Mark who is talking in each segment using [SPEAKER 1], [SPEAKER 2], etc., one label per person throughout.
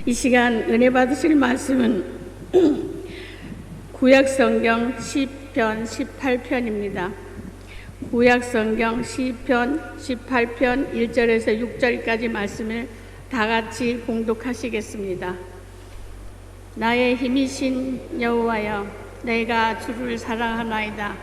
[SPEAKER 1] 이 시간 은혜 받으실 말씀은 구약성경 시편 18편입니다. 구약성경 시편 18편 1절에서 6절까지 말씀을 다 같이 봉독하시겠습니다. 나의 힘이신 여호와여, 내가 주를 사랑하나이다.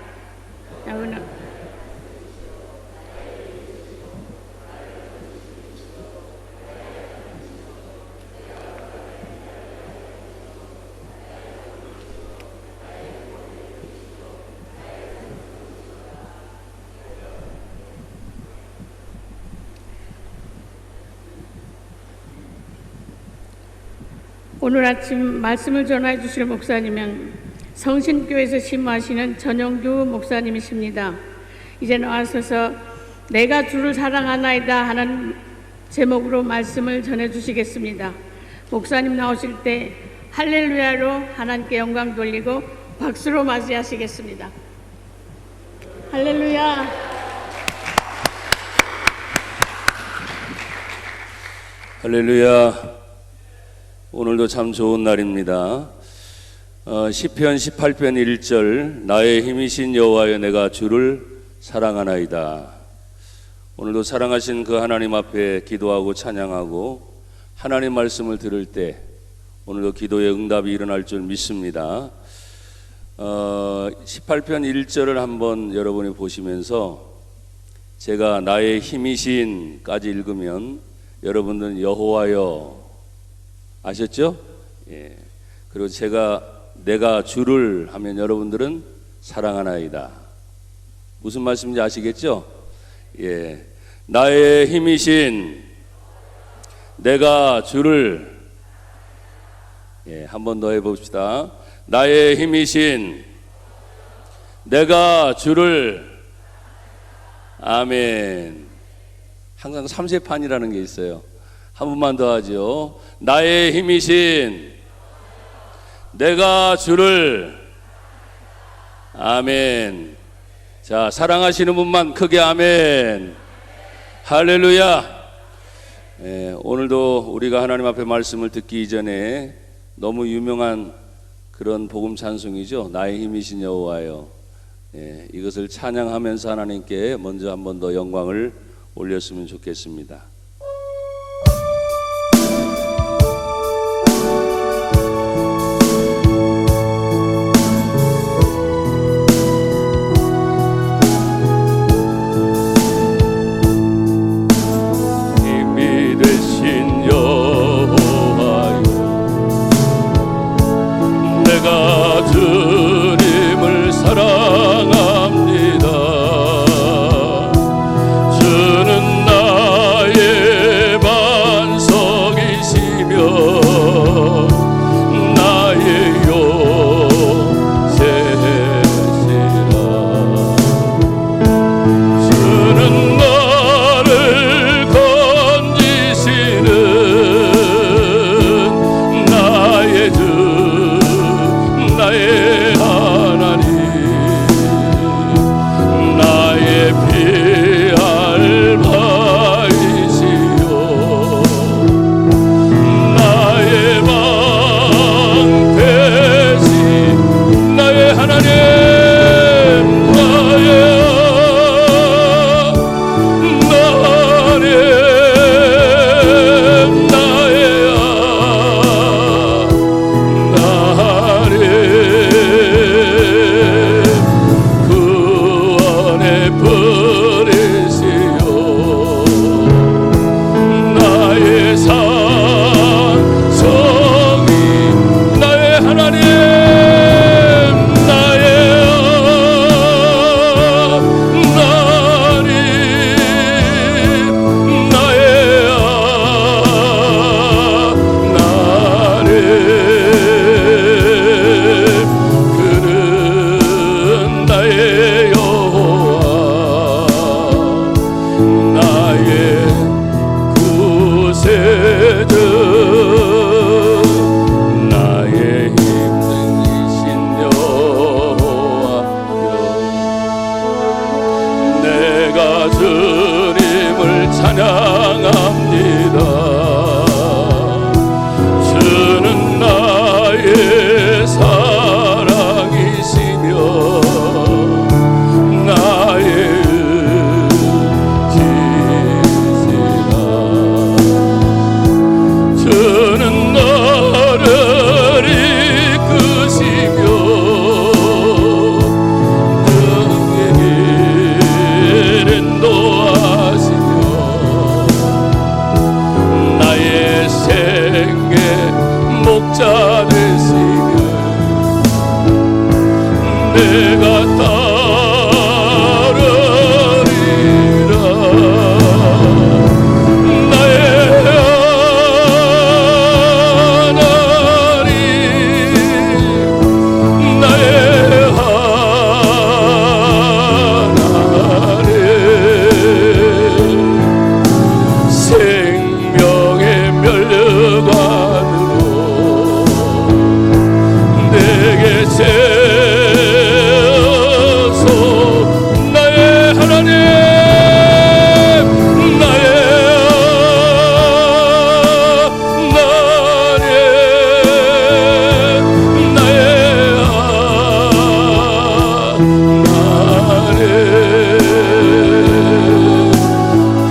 [SPEAKER 1] 오늘 아침 말씀을 전해 주실 목사님은 성신교회에서 심호하시는 전영주 목사님이십니다. 이제 나와서서 내가 주를 사랑하나이다 하는 제목으로 말씀을 전해 주시겠습니다. 목사님 나오실 때 할렐루야로 하나님께 영광 돌리고 박수로 맞이하시겠습니다. 할렐루야.
[SPEAKER 2] 할렐루야. 오늘도 참 좋은 날입니다. 시편 18편 1절 나의 힘이신 여호와여, 내가 주를 사랑하나이다. 오늘도 사랑하신 그 하나님 앞에 기도하고 찬양하고 하나님 말씀을 들을 때 오늘도 기도의 응답이 일어날 줄 믿습니다. 18편 1절을 한번 여러분이 보시면서 제가 나의 힘이신까지 읽으면 여러분들은 여호와여 아셨죠? 예. 그리고 내가 주를 하면 여러분들은 사랑하나이다. 무슨 말씀인지 아시겠죠? 예. 나의 힘이신 내가 주를, 예, 한 번 더 해봅시다. 나의 힘이신 내가 주를. 아멘. 항상 3세판이라는 게 있어요. 한 번만 더 하죠. 나의 힘이신 내가 주를. 아멘. 자, 사랑하시는 분만 크게 아멘. 할렐루야. 오늘도 우리가 하나님 앞에 말씀을 듣기 이전에 너무 유명한 그런 복음 찬송이죠. 나의 힘이신 여호와여. 이것을 찬양하면서 하나님께 먼저 한 번 더 영광을 올렸으면 좋겠습니다.
[SPEAKER 3] 주님을 사랑합니다. 주는 나의 생의 목자 되시며 내가 따르리라. 나의 하나님, 나의 하나님, 생명의 면류관으로 내게 세워서 나의 하나님, 나의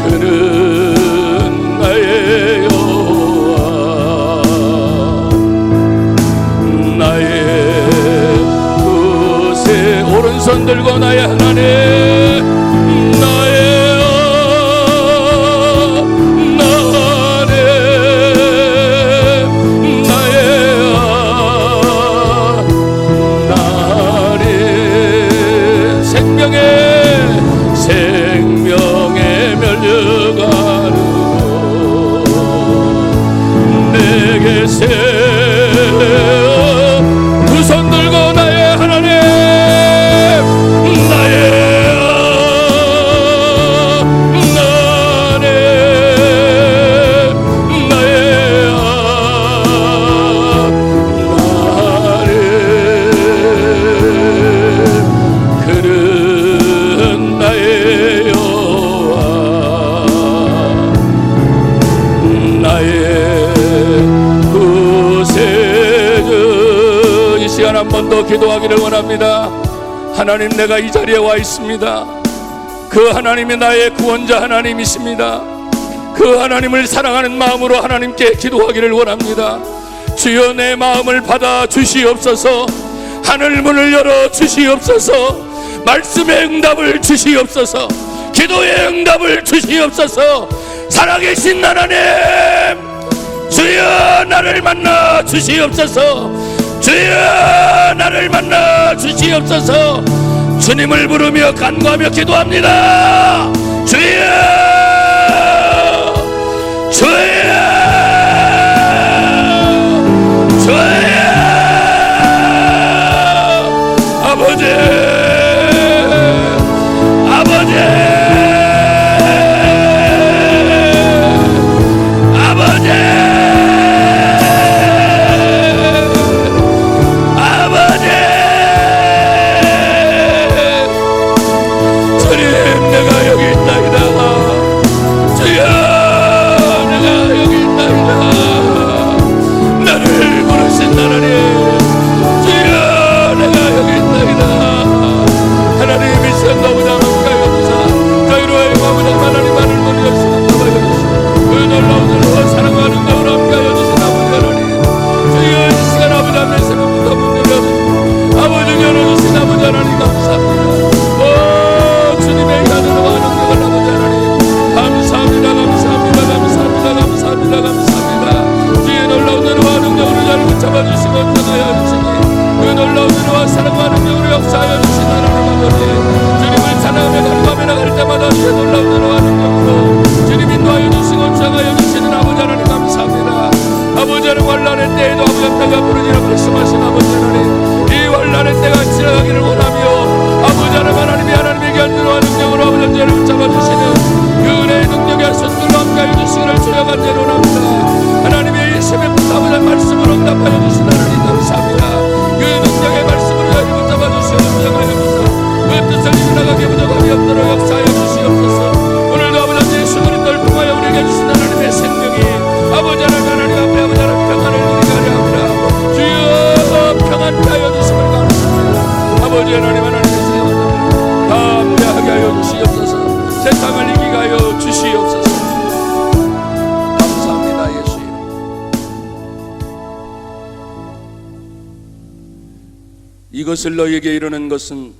[SPEAKER 3] 그는 나의 여호와, 나의 구세. 오른손 들고 나의 하나님, 나의 생명의 면류관으로 내게 세워 두 손 들고 나의 하나님, 나의 그는 나의 여호와, 나의 구세주. 이 시간 한 번 더 기도하기를 원합니다. 하나님, 내가 이 자리에 와 있습니다. 그 하나님이 나의 구원자 하나님이십니다. 그 하나님을 사랑하는 마음으로 하나님께 기도하기를 원합니다. 주여, 내 마음을 받아 주시옵소서. 하늘 문을 열어 주시옵소서. 말씀의 응답을 주시옵소서. 기도의 응답을 주시옵소서. 살아계신 하나님, 주여 나를 만나 주시옵소서. 주여 나를 만나 주시옵소서. 주님을 부르며 간구하며 기도합니다. 주여, 주여, 주여. 아버지, 아버지, 아버지, 아버지. 주님, 내가 여기 있나이다. 주여, 내가 여기 있나이다. 나를 부르신 하나님, 주여, 내가 여기 있나이다. 하나님, 이 시간 너무나 가까이 오사 저희로 하여금 아버지 하나님만을 먼저 시간하여 주시고 그 놀라운 은혜와 사랑하는 가운데 함께하여 주신 아버지 하나님, 주여 이 시간 아버지 앞에 새로부터 문 열어주시고 아버지 열어주신 아버지 하나님 감사합니다. 오 주님의 이하늘과 능력을 아버지 하나님 감사합니다. 감사합니다. 감사합니다. 감사합니다. 감사합니다. 주의 놀라운 은혜와 능력으로 저를 붙잡아 주시고 전하여 주시니 그 놀라운 은혜와 사랑과 능력으로 역사하여 주신 하나님 아버지, 주님을 찬양하며 간구하며 나갈 때마다 주의 놀라운 은혜와 능력으로 주님 인도하여 주시고 전하여 주시는 아버지 하나님 감사합니다. 아버지 하나님, 환난의 때에도 아버지 때가 부르짖어 말씀하신 아버지 하나님, 이 환난의 때가 지나가기를 원하며 아버지 하나님이 하나님의 견디와 능력으로 아버지 저를 붙잡아 주시는 그 은혜의 능력의 손들로 함께하여 주시기를 주여 간절히 원합니다. 하나님의 이 새벽부터 아버지 말씀으로 응답하여 주신 하나님 감사합니다. 그 능력의 말씀으로 저를 붙잡아 주시고 부정하여 주시고 그 뜻을 이루나가게 부족함이 없도록 역사하여 주시옵소서. 오늘도 아버지 예수 그리스도를 통하여 우리에게 주신 하나님의 생명이 아버지 하나님 앞에 아버지 하나님 평안을 누리게 하려 합니다. 주여 평안 하여 주심을 감사합니다. 아버지 하나님, 하나님의 세상을 담대하게 하여 주시옵소서. 세상을 이기게 하여 주시옵소서. 감사합니다. 예수 이름.
[SPEAKER 2] 이것을 너희에게 이르는 것은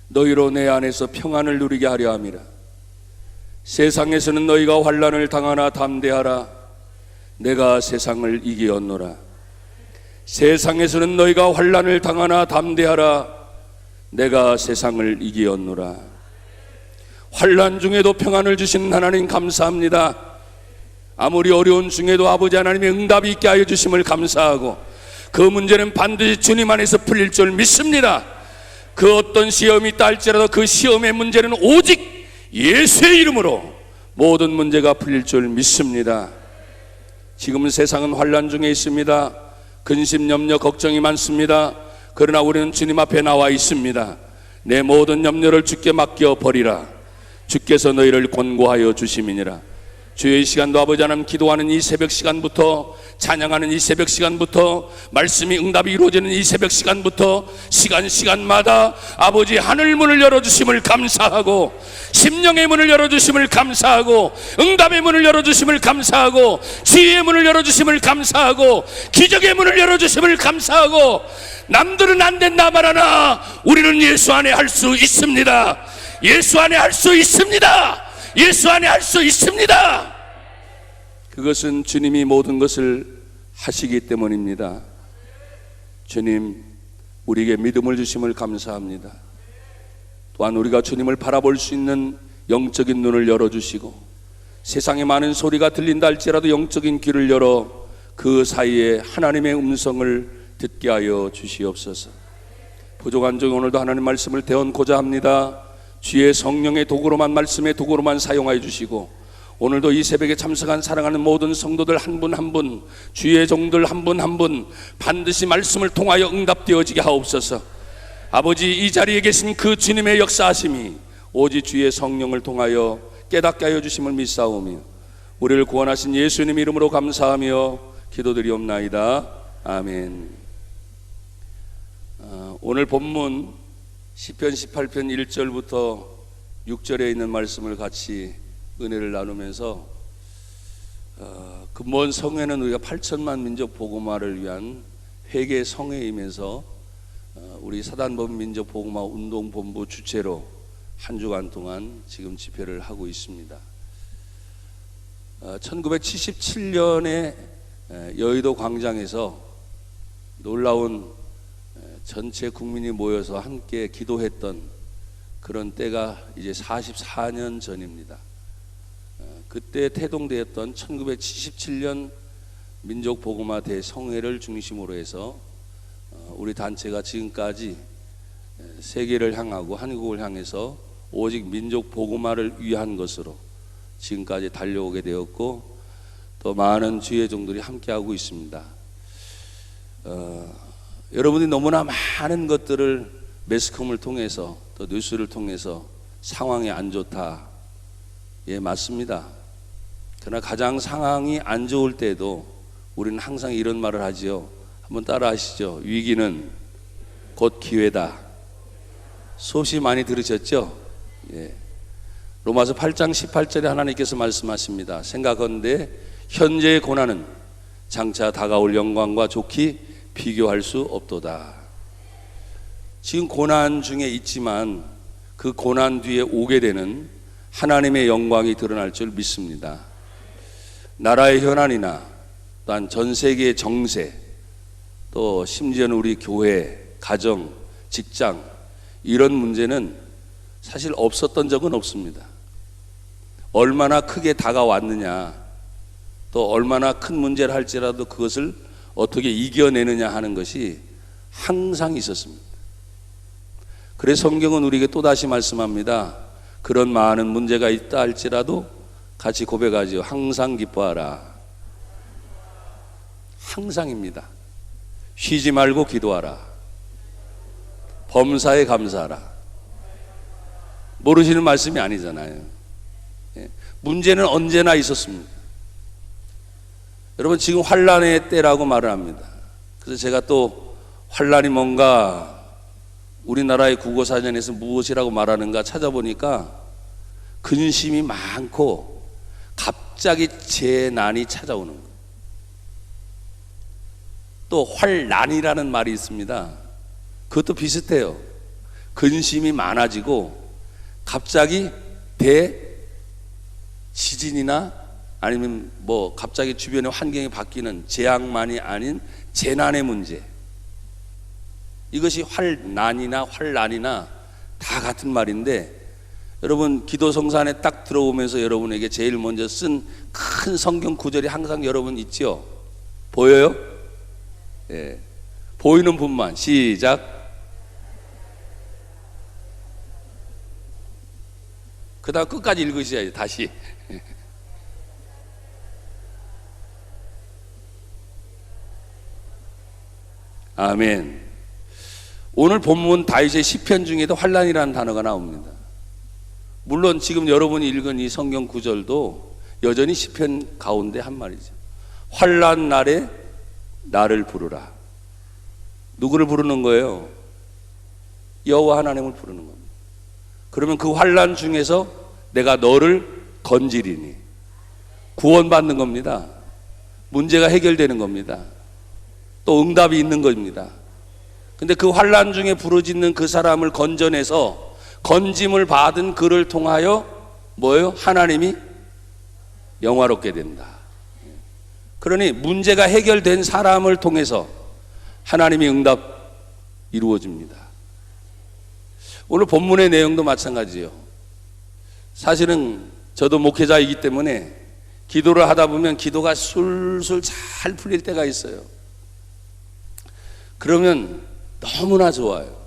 [SPEAKER 2] 너희로 내 안에서 평안을 누리게 하려 함이라. 세상에서는 너희가 환난을 당하나 담대하라. 내가 세상을 이기었노라. 세상에서는 너희가 환난을 당하나 담대하라. 내가 세상을 이기었노라. 환난 중에도 평안을 주신 하나님 감사합니다. 아무리 어려운 중에도 아버지 하나님의 응답이 있게 하여 주심을 감사하고, 그 문제는 반드시 주님 안에서 풀릴 줄 믿습니다. 그 어떤 시험이 있다 할지라도 그 시험의 문제는 오직 예수의 이름으로 모든 문제가 풀릴 줄 믿습니다. 지금은 세상은 환난 중에 있습니다. 근심, 염려, 걱정이 많습니다. 그러나 우리는 주님 앞에 나와 있습니다. 내 모든 염려를 주께 맡겨버리라. 주께서 너희를 권고하여 주심이니라. 주의 시간도 아버지 하나님 기도하는 이 새벽 시간부터, 찬양하는 이 새벽 시간부터, 말씀이 응답이 이루어지는 이 새벽 시간부터 시간마다 아버지 하늘 문을 열어주심을 감사하고, 심령의 문을 열어주심을 감사하고, 응답의 문을 열어주심을 감사하고, 지혜의 문을 열어주심을 감사하고, 기적의 문을 열어주심을 감사하고, 남들은 안 된다 말하나 우리는 예수 안에 할 수 있습니다. 예수 안에 할 수 있습니다. 예수 안에 할 수 있습니다. 그것은 주님이 모든 것을 하시기 때문입니다. 주님, 우리에게 믿음을 주심을 감사합니다. 또한 우리가 주님을 바라볼 수 있는 영적인 눈을 열어주시고, 세상에 많은 소리가 들린다 할지라도 영적인 귀를 열어 그 사이에 하나님의 음성을 듣게 하여 주시옵소서. 부족한 종 오늘도 하나님 말씀을 대언고자 합니다. 주의 성령의 도구로만, 말씀의 도구로만 사용하여 주시고, 오늘도 이 새벽에 참석한 사랑하는 모든 성도들 한 분 한 분, 주의 종들 한 분 한 분 반드시 말씀을 통하여 응답되어지게 하옵소서. 아버지, 이 자리에 계신 그 주님의 역사하심이 오직 주의 성령을 통하여 깨닫게 하여 주심을 믿사오며, 우리를 구원하신 예수님 이름으로 감사하며 기도드리옵나이다. 아멘. 오늘 본문 시편 18편 1절부터 6절에 있는 말씀을 같이 은혜를 나누면서, 근본 성회는 우리가 8천만 민족 복음화를 위한 회개 성회이면서 우리 사단법 민족 복음화 운동본부 주체로 한 주간 동안 지금 집회를 하고 있습니다. 1977년에 여의도 광장에서 놀라운 전체 국민이 모여서 함께 기도했던 그런 때가 이제 44년 전입니다. 그때 태동되었던 1977년 민족복음화 대성회를 중심으로 해서 우리 단체가 지금까지 세계를 향하고 한국을 향해서 오직 민족복음화를 위한 것으로 지금까지 달려오게 되었고, 또 많은 주의 종들이 함께하고 있습니다. 여러분이 너무나 많은 것들을 매스컴을 통해서, 또 뉴스를 통해서 상황이 안 좋다, 예, 맞습니다. 그러나 가장 상황이 안 좋을 때도 우리는 항상 이런 말을 하지요. 한번 따라 하시죠. 위기는 곧 기회다. 수없이 많이 들으셨죠? 예. 로마서 8장 18절에 하나님께서 말씀하십니다. 생각건대 현재의 고난은 장차 다가올 영광과 좋게 비교할 수 없도다. 지금 고난 중에 있지만 그 고난 뒤에 오게 되는 하나님의 영광이 드러날 줄 믿습니다. 나라의 현안이나 또한 전 세계의 정세, 또 심지어는 우리 교회, 가정, 직장, 이런 문제는 사실 없었던 적은 없습니다. 얼마나 크게 다가왔느냐, 또 얼마나 큰 문제를 할지라도 그것을 어떻게 이겨내느냐 하는 것이 항상 있었습니다. 그래서 성경은 우리에게 또다시 말씀합니다. 그런 많은 문제가 있다 할지라도 같이 고백하죠. 항상 기뻐하라. 항상입니다. 쉬지 말고 기도하라. 범사에 감사하라. 모르시는 말씀이 아니잖아요. 문제는 언제나 있었습니다. 여러분, 지금 환난의 때라고 말을 합니다. 그래서 제가 또 환난이 뭔가 우리나라의 국어사전에서 무엇이라고 말하는가 찾아보니까 근심이 많고 갑자기 재난이 찾아오는 거예요. 또 환난이라는 말이 있습니다. 그것도 비슷해요. 근심이 많아지고 갑자기 대지진이나 아니면 뭐 갑자기 주변의 환경이 바뀌는 재앙만이 아닌 재난의 문제, 이것이 환난이나 다 같은 말인데, 여러분 기도 성산에 딱 들어오면서 여러분에게 제일 먼저 쓴 큰 성경 구절이 항상 여러분 있죠? 보여요? 예. 보이는 분만 시작. 그 다음 끝까지 읽으셔야지. 다시. 아멘. 오늘 본문 다윗의 시편 중에도 환난이라는 단어가 나옵니다. 물론 지금 여러분이 읽은 이 성경 구절도 여전히 시편 가운데 한 말이죠. 환난 날에 나를 부르라. 누구를 부르는 거예요? 여호와 하나님을 부르는 겁니다. 그러면 그 환난 중에서 내가 너를 건지리니, 구원받는 겁니다. 문제가 해결되는 겁니다. 또 응답이 있는 겁니다. 근데 그 환난 중에 부르짖는 그 사람을 건져내서 건짐을 받은 그를 통하여 뭐예요? 하나님이 영화롭게 된다. 그러니 문제가 해결된 사람을 통해서 하나님이 응답 이루어집니다. 오늘 본문의 내용도 마찬가지예요. 사실은 저도 목회자이기 때문에 기도를 하다 보면 기도가 술술 잘 풀릴 때가 있어요. 그러면 너무나 좋아요.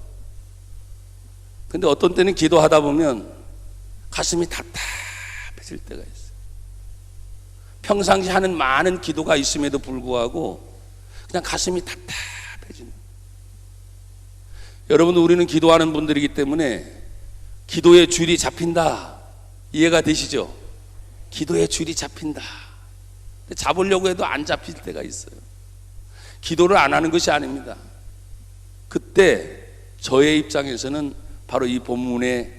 [SPEAKER 2] 근데 어떤 때는 기도하다 보면 가슴이 답답해질 때가 있어요. 평상시 하는 많은 기도가 있음에도 불구하고 그냥 가슴이 답답해지는. 여러분, 우리는 기도하는 분들이기 때문에 기도의 줄이 잡힌다, 이해가 되시죠? 기도의 줄이 잡힌다. 근데 잡으려고 해도 안 잡힐 때가 있어요. 기도를 안 하는 것이 아닙니다. 그때 저의 입장에서는 바로 이 본문의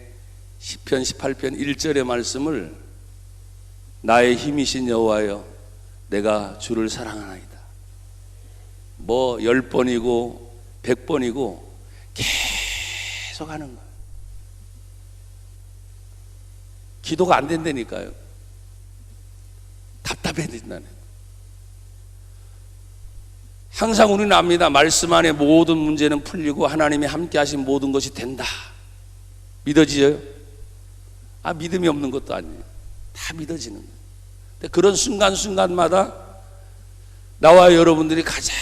[SPEAKER 2] 시편 18편 1절의 말씀을 나의 힘이신 여호와여 내가 주를 사랑하나이다, 뭐 10번이고 100번이고 계속 하는 거예요. 기도가 안 된다니까요. 답답해진다는. 항상 우리는 압니다. 말씀 안에 모든 문제는 풀리고 하나님이 함께 하신 모든 것이 된다. 믿어지죠? 믿음이 없는 것도 아니에요. 다 믿어지는 거예요. 근데 그런 순간순간마다 나와 여러분들이 가장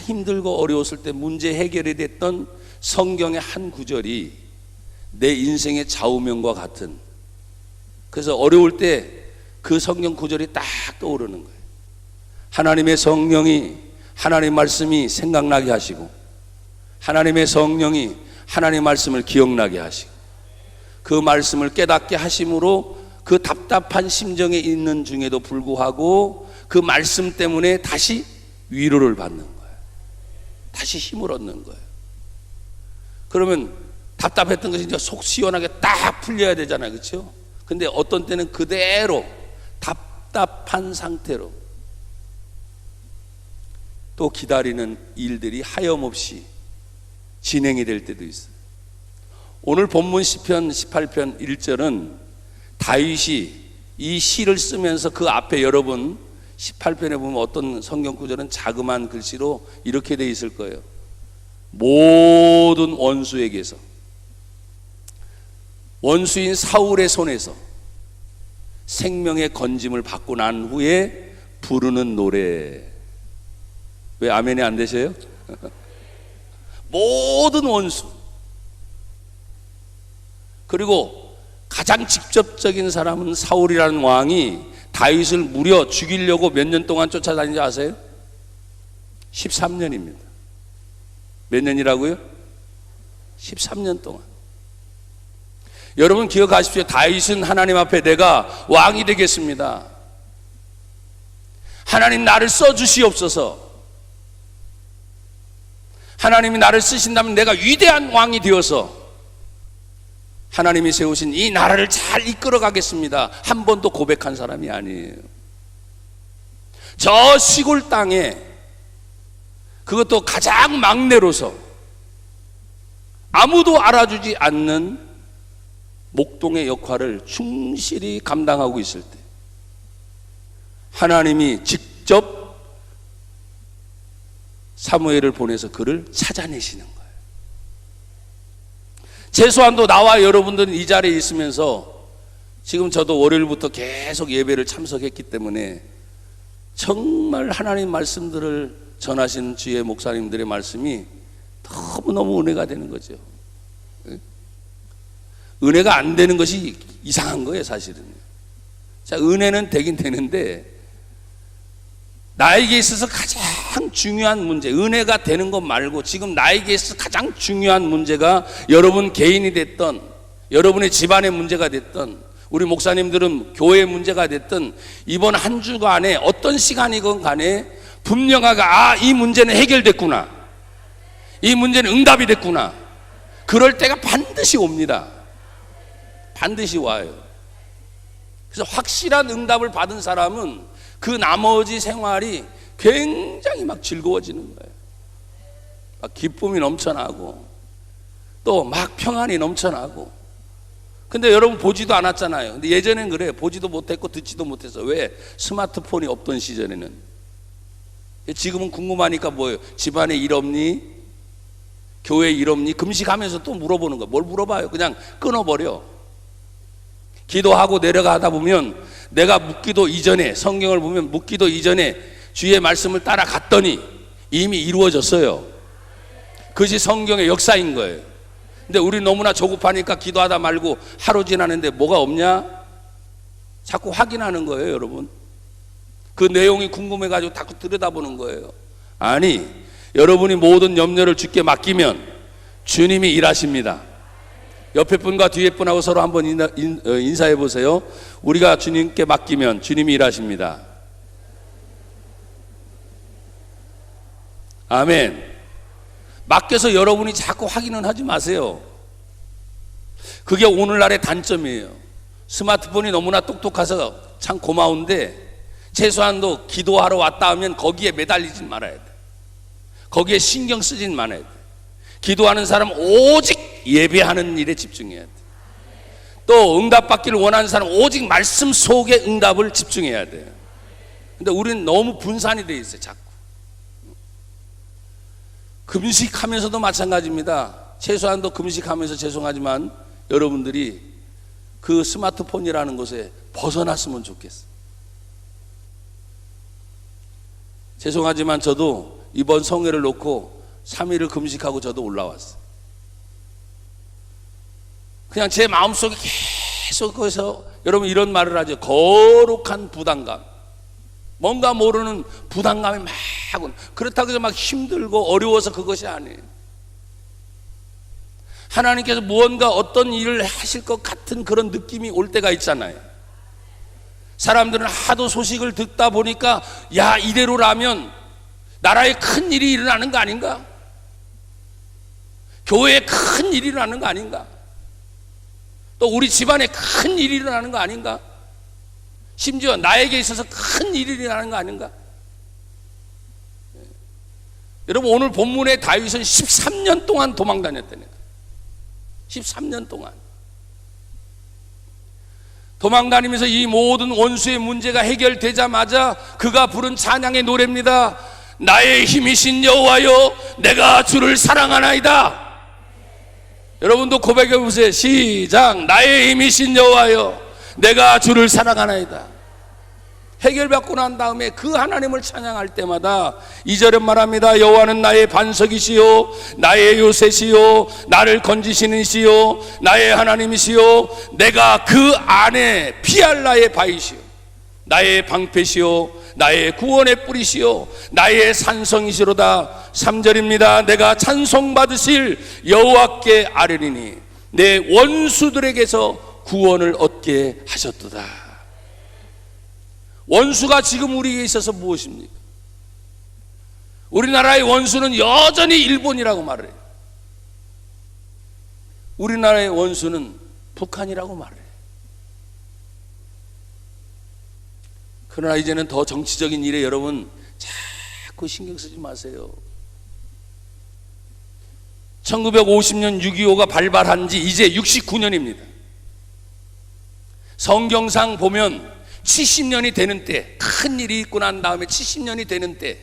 [SPEAKER 2] 힘들고 어려웠을 때 문제 해결이 됐던 성경의 한 구절이 내 인생의 좌우명과 같은, 그래서 어려울 때 그 성경 구절이 딱 떠오르는 거예요. 하나님의 성령이 하나님 말씀이 생각나게 하시고, 하나님의 성령이 하나님 말씀을 기억나게 하시고, 그 말씀을 깨닫게 하심으로 그 답답한 심정에 있는 중에도 불구하고 그 말씀 때문에 다시 위로를 받는 거예요. 다시 힘을 얻는 거예요. 그러면 답답했던 것이 이제 속 시원하게 딱 풀려야 되잖아요. 그렇죠? 근데 어떤 때는 그대로 답답한 상태로 또 기다리는 일들이 하염없이 진행이 될 때도 있어요. 오늘 본문 시편 18편 1절은 다윗이 이 시를 쓰면서 그 앞에 여러분 18편에 보면 어떤 성경 구절은 자그마한 글씨로 이렇게 돼 있을 거예요. 모든 원수에게서, 원수인 사울의 손에서 생명의 건짐을 받고 난 후에 부르는 노래. 왜 아멘이 안 되셔요? 모든 원수, 그리고 가장 직접적인 사람은 사울이라는 왕이 다윗을 무려 죽이려고 몇 년 동안 쫓아다니지 아세요? 13년입니다. 몇 년이라고요? 13년 동안. 여러분 기억하십시오. 다윗은 하나님 앞에 내가 왕이 되겠습니다, 하나님 나를 써주시옵소서, 하나님이 나를 쓰신다면 내가 위대한 왕이 되어서 하나님이 세우신 이 나라를 잘 이끌어 가겠습니다, 한 번도 고백한 사람이 아니에요. 저 시골 땅에, 그것도 가장 막내로서 아무도 알아주지 않는 목동의 역할을 충실히 감당하고 있을 때 하나님이 직접 사무엘을 보내서 그를 찾아내시는 거예요. 최소한도 나와 여러분들은 이 자리에 있으면서 지금 저도 월요일부터 계속 예배를 참석했기 때문에 정말 하나님 말씀들을 전하신 주의 목사님들의 말씀이 너무너무 은혜가 되는 거죠. 은혜가 안 되는 것이 이상한 거예요, 사실은. 자, 은혜는 되긴 되는데 나에게 있어서 가장 중요한 문제, 은혜가 되는 것 말고 지금 나에게 있어서 가장 중요한 문제가 여러분 개인이 됐던, 여러분의 집안의 문제가 됐던, 우리 목사님들은 교회의 문제가 됐던, 이번 한 주간에 어떤 시간이건 간에 분명하게 이 문제는 해결됐구나, 이 문제는 응답이 됐구나, 그럴 때가 반드시 옵니다. 반드시 와요. 그래서 확실한 응답을 받은 사람은 그 나머지 생활이 굉장히 막 즐거워지는 거예요. 막 기쁨이 넘쳐나고 또 막 평안이 넘쳐나고. 근데 여러분 보지도 않았잖아요. 근데 예전엔 그래요. 보지도 못했고 듣지도 못했어. 왜? 스마트폰이 없던 시절에는. 지금은 궁금하니까 뭐예요? 집안에 일 없니? 교회 일 없니? 금식하면서 또 물어보는 거예요. 뭘 물어봐요? 그냥 끊어버려. 기도하고 내려가다 보면 내가 묻기도 이전에, 성경을 보면 묻기도 이전에 주의 말씀을 따라갔더니 이미 이루어졌어요. 그것이 성경의 역사인 거예요. 근데 우리 너무나 조급하니까 기도하다 말고 하루 지나는데 뭐가 없냐? 자꾸 확인하는 거예요, 여러분. 그 내용이 궁금해가지고 자꾸 들여다보는 거예요. 아니, 여러분이 모든 염려를 주께 맡기면 주님이 일하십니다. 옆에 분과 뒤에 분하고 서로 한번 인사해 보세요. 우리가 주님께 맡기면 주님이 일하십니다. 아멘. 맡겨서 여러분이 자꾸 확인은 하지 마세요. 그게 오늘날의 단점이에요. 스마트폰이 너무나 똑똑해서 참 고마운데 최소한도 기도하러 왔다 하면 거기에 매달리진 말아야 돼. 거기에 신경 쓰진 말아야 돼. 기도하는 사람은 오직 예배하는 일에 집중해야 돼. 또 응답받기를 원하는 사람은 오직 말씀 속에 응답을 집중해야 돼요. 근데 우리는 너무 분산이 돼 있어요, 자꾸. 금식하면서도 마찬가지입니다. 최소한도 금식하면서 죄송하지만 여러분들이 그 스마트폰이라는 것에 벗어났으면 좋겠어요. 죄송하지만 저도 이번 성회를 놓고 3일을 금식하고 저도 올라왔어요. 그냥 제 마음속에 계속 거기서 여러분 이런 말을 하죠. 거룩한 부담감. 뭔가 모르는 부담감이 막 그렇다고 해서 막 힘들고 어려워서 그것이 아니에요. 하나님께서 무언가 어떤 일을 하실 것 같은 그런 느낌이 올 때가 있잖아요. 사람들은 하도 소식을 듣다 보니까 야, 이대로라면 나라에 큰 일이 일어나는 거 아닌가? 교회에 큰 일이 일어나는 거 아닌가? 또 우리 집안에 큰 일이 일어나는 거 아닌가? 심지어 나에게 있어서 큰 일이 일어나는 거 아닌가? 여러분 오늘 본문의 다윗은 13년 동안 도망 다녔다니까. 13년 동안 도망 다니면서 이 모든 원수의 문제가 해결되자마자 그가 부른 찬양의 노래입니다. 나의 힘이신 여호와여 내가 주를 사랑하나이다. 여러분도 고백해 보세요. 시작. 나의 힘이신 여호와여 내가 주를 사랑하나이다. 해결받고 난 다음에 그 하나님을 찬양할 때마다 2절에 말합니다. 여호와는 나의 반석이시요 나의 요새시요 나를 건지시는 시요 나의 하나님이시요 내가 그 안에 피할 나의 바위시요 나의 방패시요 나의 구원의 뿌리시요 나의 산성이시로다. 3절입니다. 내가 찬송받으실 여호와께 아뢰리니 내 원수들에게서 구원을 얻게 하셨도다. 원수가 지금 우리에게 있어서 무엇입니까? 우리나라의 원수는 여전히 일본이라고 말을 해요. 우리나라의 원수는 북한이라고 말을 해요. 그러나 이제는 더 정치적인 일에 여러분 자꾸 신경 쓰지 마세요. 1950년 6.25가 발발한 지 이제 69년입니다. 성경상 보면
[SPEAKER 3] 70년이 되는 때, 큰 일이 있고 난 다음에 70년이 되는 때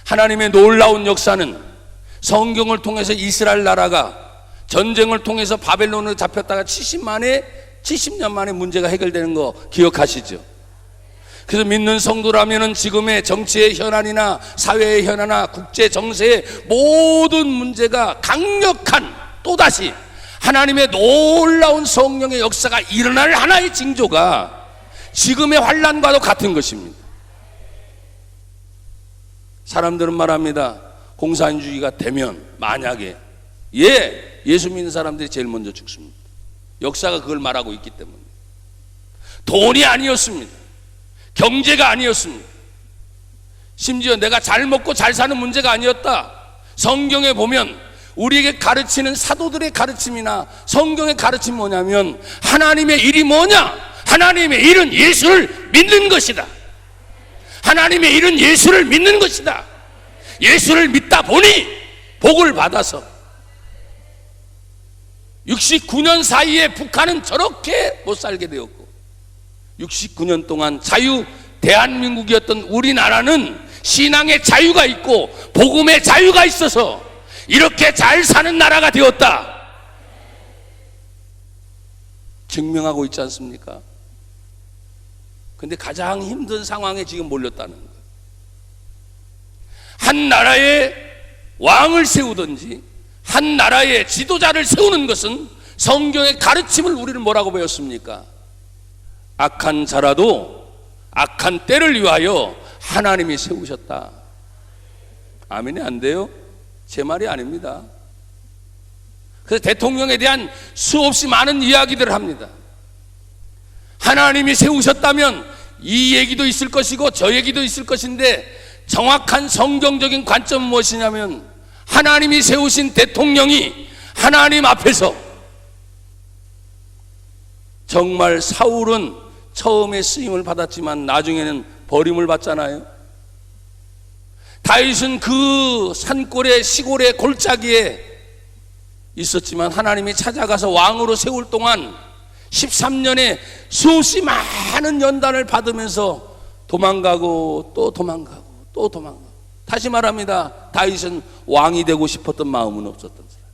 [SPEAKER 3] 하나님의 놀라운 역사는 성경을 통해서 이스라엘 나라가 전쟁을 통해서 바벨론으로 잡혔다가 70년 만에 문제가 해결되는 거 기억하시죠? 그래서 믿는 성도라면은 지금의 정치의 현안이나 사회의 현안이나 국제 정세의 모든 문제가 강력한 또다시 하나님의 놀라운 성령의 역사가 일어날 하나의 징조가 지금의 환난과도 같은 것입니다. 사람들은 말합니다. 공산주의가 되면 만약에 예수 믿는 사람들이 제일 먼저 죽습니다. 역사가 그걸 말하고 있기 때문에. 돈이 아니었습니다. 경제가 아니었습니다. 심지어 내가 잘 먹고 잘 사는 문제가 아니었다. 성경에 보면 우리에게 가르치는 사도들의 가르침이나 성경의 가르침이 뭐냐면 하나님의 일이 뭐냐? 하나님의 일은 예수를 믿는 것이다. 하나님의 일은 예수를 믿는 것이다. 예수를 믿다 보니 복을 받아서 69년 사이에 북한은 저렇게 못 살게 되었고 69년 동안 자유 대한민국이었던 우리나라는 신앙의 자유가 있고 복음의 자유가 있어서 이렇게 잘 사는 나라가 되었다. 증명하고 있지 않습니까? 근데 가장 힘든 상황에 지금 몰렸다는 거예요. 한 나라의 왕을 세우든지 한 나라의 지도자를 세우는 것은 성경의 가르침을 우리는 뭐라고 배웠습니까? 악한 자라도 악한 때를 위하여 하나님이 세우셨다. 아멘이 안 돼요? 제 말이 아닙니다. 그래서 대통령에 대한 수없이 많은 이야기들을 합니다. 하나님이 세우셨다면 이 얘기도 있을 것이고 저 얘기도 있을 것인데 정확한 성경적인 관점은 무엇이냐면 하나님이 세우신 대통령이 하나님 앞에서 정말 사울은 처음에 쓰임을 받았지만 나중에는 버림을 받잖아요. 다윗은 그 산골의 시골의 골짜기에 있었지만 하나님이 찾아가서 왕으로 세울 동안 13년에 수없이 많은 연단을 받으면서 도망가고 또 도망가고 또 도망가고. 다시 말합니다. 다윗은 왕이 되고 싶었던 마음은 없었던 사람.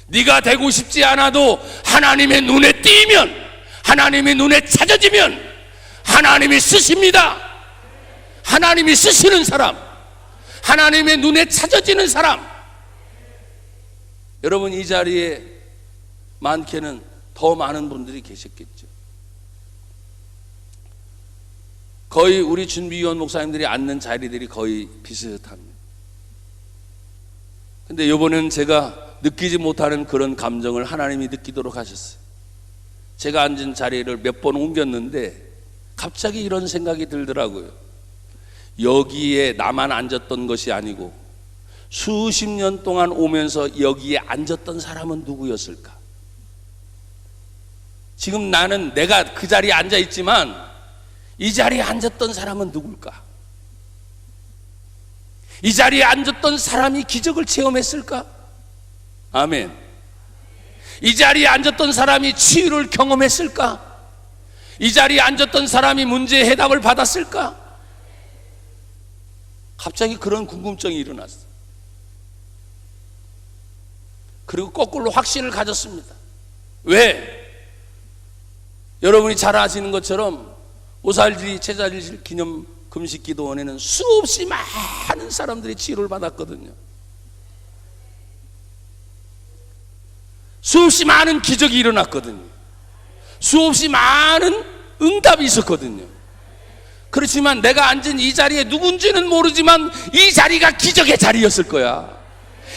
[SPEAKER 3] 네가 되고 싶지 않아도 하나님의 눈에 띄면, 하나님의 눈에 찾아지면 하나님이 쓰십니다. 하나님이 쓰시는 사람, 하나님의 눈에 찾아지는 사람. 여러분, 이 자리에 많게는 더 많은 분들이 계셨겠죠. 거의 우리 준비위원 목사님들이 앉는 자리들이 거의 비슷합니다. 근데 이번에는 제가 느끼지 못하는 그런 감정을 하나님이 느끼도록 하셨어요. 제가 앉은 자리를 몇 번 옮겼는데 갑자기 이런 생각이 들더라고요. 여기에 나만 앉았던 것이 아니고 수십 년 동안 오면서 여기에 앉았던 사람은 누구였을까? 지금 나는 내가 그 자리에 앉아 있지만 이 자리에 앉았던 사람은 누굴까? 이 자리에 앉았던 사람이 기적을 체험했을까? 아멘. 이 자리에 앉았던 사람이 치유를 경험했을까? 이 자리에 앉았던 사람이 문제의 해답을 받았을까? 갑자기 그런 궁금증이 일어났어요. 그리고 거꾸로 확신을 가졌습니다. 왜? 여러분이 잘 아시는 것처럼 오살지 제자질 기념 금식 기도원에는 수없이 많은 사람들이 치료를 받았거든요. 수없이 많은 기적이 일어났거든요. 수없이 많은 응답이 있었거든요. 그렇지만 내가 앉은 이 자리에 누군지는 모르지만 이 자리가 기적의 자리였을 거야.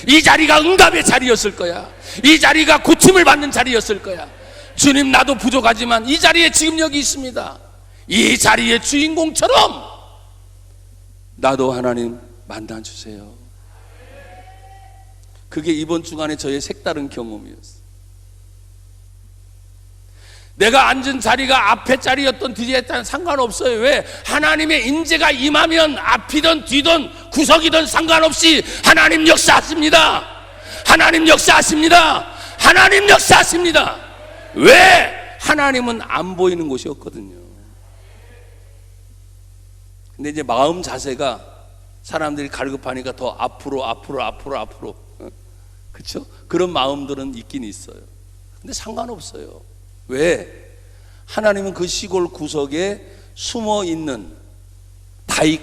[SPEAKER 3] 이 자리가 응답의 자리였을 거야. 이 자리가 고침을 받는 자리였을 거야. 주님, 나도 부족하지만 이 자리에 지금 여기 있습니다. 이 자리의 주인공처럼 나도 하나님 만나주세요. 그게 이번 주간에 저의 색다른 경험이었어요. 내가 앉은 자리가 앞에 자리였던 뒤에 자리는 상관없어요. 왜? 하나님의 인재가 임하면 앞이든 뒤든 구석이든 상관없이 하나님 역사하십니다. 하나님 역사하십니다. 하나님 역사하십니다. 왜? 하나님은 안 보이는 곳이었거든요. 근데 이제 마음 자세가 사람들이 갈급하니까 더 앞으로 그렇죠? 그런 마음들은 있긴 있어요. 근데 상관없어요. 왜? 하나님은 그 시골 구석에 숨어 있는 다익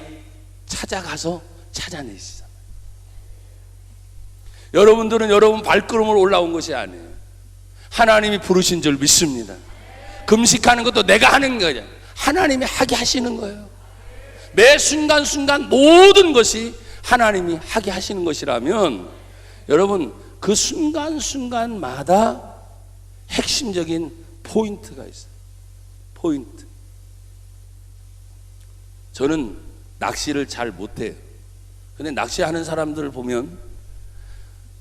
[SPEAKER 3] 찾아가서 찾아내시잖아요. 여러분들은 여러분 발걸음으로 올라온 것이 아니에요. 하나님이 부르신 줄 믿습니다. 금식하는 것도 내가 하는 거냐, 하나님이 하게 하시는 거예요. 매 순간순간 모든 것이 하나님이 하게 하시는 것이라면 여러분 그 순간순간마다 핵심적인 포인트가 있어요. 포인트. 저는 낚시를 잘 못해요. 근데 낚시하는 사람들을 보면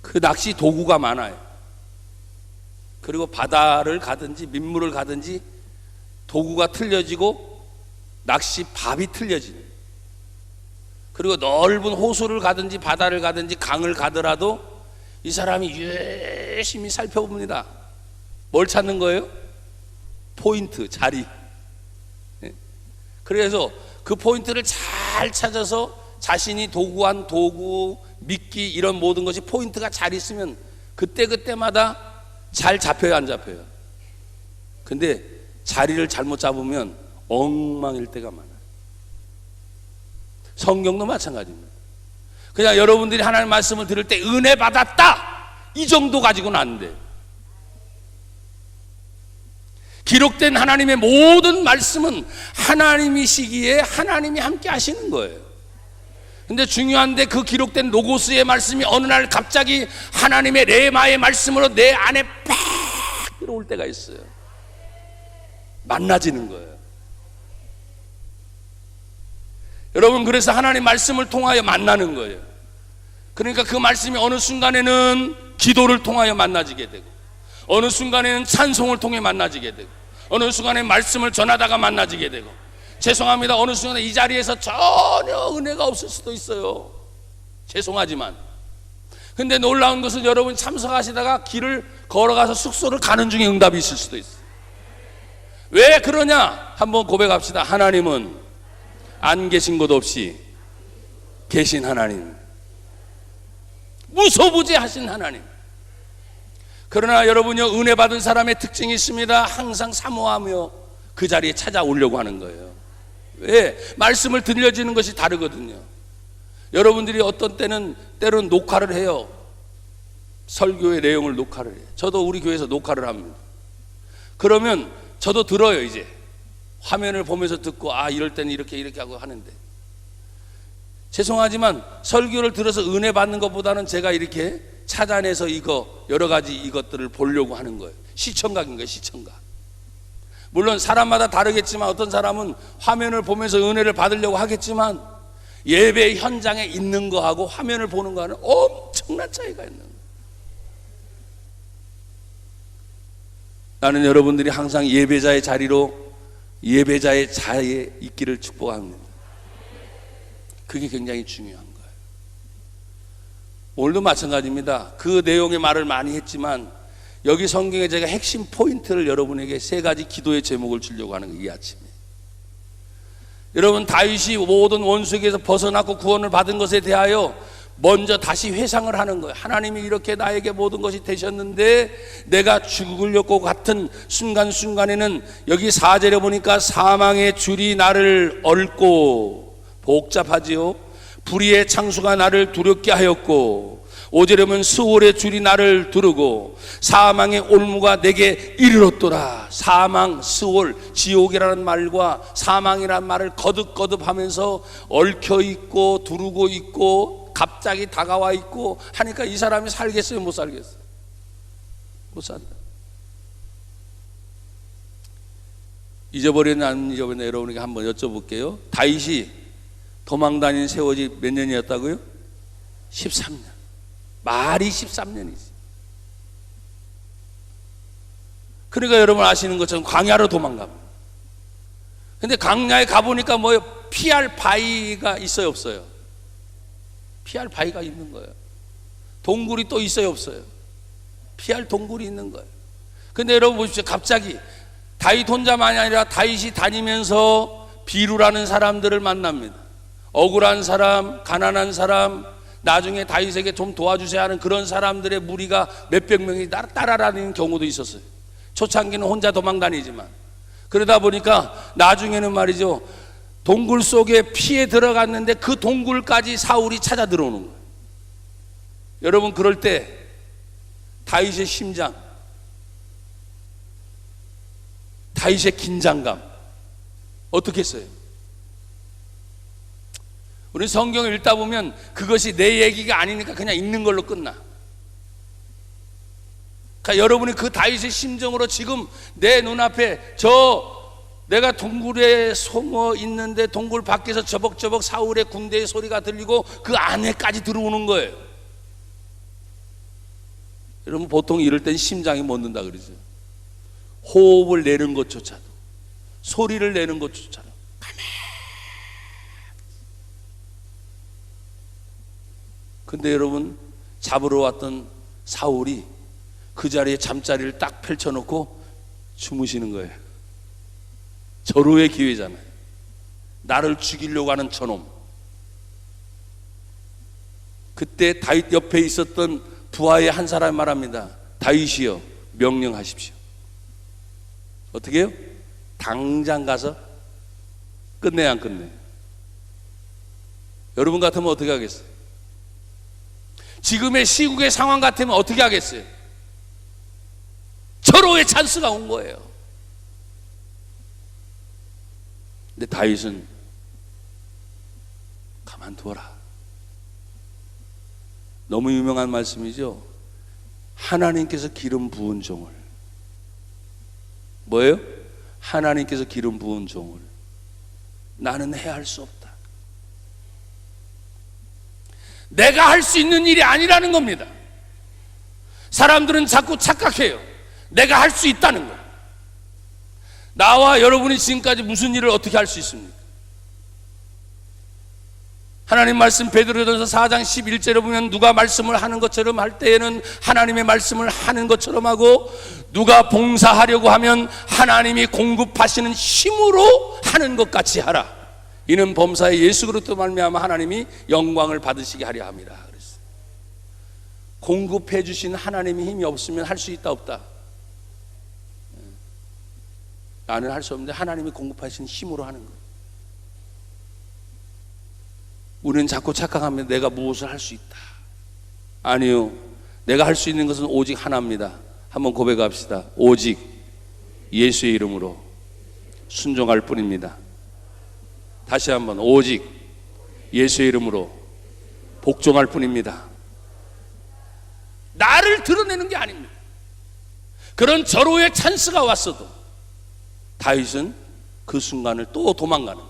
[SPEAKER 3] 그 낚시 도구가 많아요. 그리고 바다를 가든지 민물을 가든지 도구가 틀려지고 낚시 밥이 틀려지는. 그리고 넓은 호수를 가든지 바다를 가든지 강을 가더라도 이 사람이 열심히 살펴봅니다. 뭘 찾는 거예요? 포인트, 자리. 그래서 그 포인트를 잘 찾아서 자신이 도구한 도구, 미끼 이런 모든 것이 포인트가 잘 있으면 그때그때마다 잘 잡혀요, 안 잡혀요? 근데 자리를 잘못 잡으면 엉망일 때가 많아요. 성경도 마찬가지입니다. 그냥 여러분들이 하나님 말씀을 들을 때 은혜 받았다 이 정도 가지고는 안 돼요. 기록된 하나님의 모든 말씀은 하나님이시기에 하나님이 함께 하시는 거예요. 근데 중요한데 그 기록된 로고스의 말씀이 어느 날 갑자기 하나님의 레마의 말씀으로 내 안에 팍 들어올 때가 있어요. 만나지는 거예요. 여러분, 그래서 하나님 말씀을 통하여 만나는 거예요. 그러니까 그 말씀이 어느 순간에는 기도를 통하여 만나지게 되고, 어느 순간에는 찬송을 통해 만나지게 되고, 어느 순간에 말씀을 전하다가 만나지게 되고, 죄송합니다, 어느 순간에 이 자리에서 전혀 은혜가 없을 수도 있어요. 죄송하지만. 근데 놀라운 것은 여러분 참석하시다가 길을 걸어가서 숙소를 가는 중에 응답이 있을 수도 있어요. 왜 그러냐? 한번 고백합시다. 하나님은 안 계신 곳 없이 계신 하나님, 무소부재하신 하나님. 그러나 여러분요, 은혜 받은 사람의 특징이 있습니다. 항상 사모하며 그 자리에 찾아오려고 하는 거예요. 왜? 말씀을 들려지는 것이 다르거든요. 여러분들이 어떤 때는 때로는 녹화를 해요. 설교의 내용을 녹화를 해요. 저도 우리 교회에서 녹화를 합니다. 그러면 저도 들어요. 이제 화면을 보면서 듣고, 아, 이럴 때는 이렇게 하고 하는데, 죄송하지만 설교를 들어서 은혜 받는 것보다는 제가 이렇게 찾아내서 이거 여러 가지 이것들을 보려고 하는 거예요. 시청각인 거예요. 시청각. 물론 사람마다 다르겠지만 어떤 사람은 화면을 보면서 은혜를 받으려고 하겠지만 예배 현장에 있는 거하고 화면을 보는 거하고는 엄청난 차이가 있는 거예요. 나는 여러분들이 항상 예배자의 자리로, 예배자의 자리에 있기를 축복합니다. 그게 굉장히 중요한 거예요. 오늘도 마찬가지입니다. 그 내용의 말을 많이 했지만 여기 성경에 제가 핵심 포인트를 여러분에게 세 가지 기도의 제목을 주려고 하는 거예요. 이 아침에 여러분, 다윗이 모든 원수에게서 벗어났고 구원을 받은 것에 대하여 먼저 다시 회상을 하는 거예요. 하나님이 이렇게 나에게 모든 것이 되셨는데 내가 죽을 것 같은 순간순간에는, 여기 4절에 보니까 사망의 줄이 나를 얽고, 복잡하지요. 불의의 창수가 나를 두렵게 하였고, 5절에 보면 스올의 줄이 나를 두르고 사망의 올무가 내게 이르렀도다. 사망, 스올, 지옥이라는 말과 사망이라는 말을 거듭거듭하면서 얽혀있고 두르고 있고 갑자기 다가와 있고 하니까 이 사람이 살겠어요? 못 살겠어요? 못 산다. 잊어버렸나 안 잊어버렸나 여러분에게 한번 여쭤볼게요. 다윗이 도망 다닌 세월이 몇 년이었다고요? 13년. 말이 13년이지. 그러니까 여러분 아시는 것처럼 광야로 도망갑니다. 근데 광야에 가보니까 뭐예요? 피할 바위가 있어요, 없어요? 피할 바위가 있는 거예요. 동굴이 또 있어요, 없어요? 피할 동굴이 있는 거예요. 근데 여러분 보십시오. 갑자기
[SPEAKER 2] 다윗 혼자만이 아니라 다윗이 다니면서 비루라는 사람들을 만납니다. 억울한 사람, 가난한 사람, 나중에 다윗에게 좀 도와주세요 하는 그런 사람들의 무리가 몇백 명이 따라다니는 경우도 있었어요. 초창기는 혼자 도망다니지만, 그러다 보니까 나중에는 말이죠, 동굴 속에 피해 들어갔는데 그 동굴까지 사울이 찾아 들어오는 거예요. 여러분, 그럴 때 다윗의 심장, 다윗의 긴장감 어떻게 했어요? 우리 성경을 읽다 보면 그것이 내 얘기가 아니니까 그냥 읽는 걸로 끝나. 그러니까 여러분이 그 다윗의 심정으로 지금 내 눈앞에 내가 동굴에 숨어 있는데 동굴 밖에서 저벅저벅 사울의 군대의 소리가 들리고 그 안에까지 들어오는 거예요. 여러분, 보통 이럴 땐 심장이 멎는다 그러죠. 호흡을 내는 것조차도, 소리를 내는 것조차도 근데 여러분, 잡으러 왔던 사울이 그 자리에 잠자리를 딱 펼쳐놓고 주무시는 거예요. 절호의 기회잖아요. 나를 죽이려고 하는 저놈. 그때 다윗 옆에 있었던 부하의 한 사람이 말합니다. 다윗이여, 명령하십시오. 어떻게 해요? 당장 가서 끝내야 안 끝내? 여러분 같으면 어떻게 하겠어요? 지금의 시국의 상황 같으면 어떻게 하겠어요? 절호의 찬스가 온 거예요. 근데 다윗은 가만두어라. 너무 유명한 말씀이죠. 하나님께서 기름 부은 종을, 뭐예요? 하나님께서 기름 부은 종을 나는 해할 수 없다. 내가 할 수 있는 일이 아니라는 겁니다. 사람들은 자꾸 착각해요. 내가 할 수 있다는 거예요. 나와 여러분이 지금까지 무슨 일을 어떻게 할 수 있습니까? 하나님 말씀 베드로전서 4장 11절에 보면 누가 말씀을 하는 것처럼 할 때에는 하나님의 말씀을 하는 것처럼 하고, 누가 봉사하려고 하면 하나님이 공급하시는 힘으로 하는 것 같이 하라. 이는 범사에 예수 그리스도 말미암아 하나님이 영광을 받으시게 하려 함이라 그랬어요. 공급해 주신 하나님의 힘이 없으면 할 수 있다 없다? 나는 할 수 없는데 하나님이 공급하신 힘으로 하는 거예요. 우리는 자꾸 착각하면 내가 무엇을 할 수 있다. 아니요, 내가 할 수 있는 것은 오직 하나입니다. 한번 고백합시다. 오직 예수의 이름으로 순종할 뿐입니다. 다시 한번, 오직 예수의 이름으로 복종할 뿐입니다. 나를 드러내는 게 아닙니다. 그런 절호의 찬스가 왔어도 다윗은 그 순간을 또 도망가는,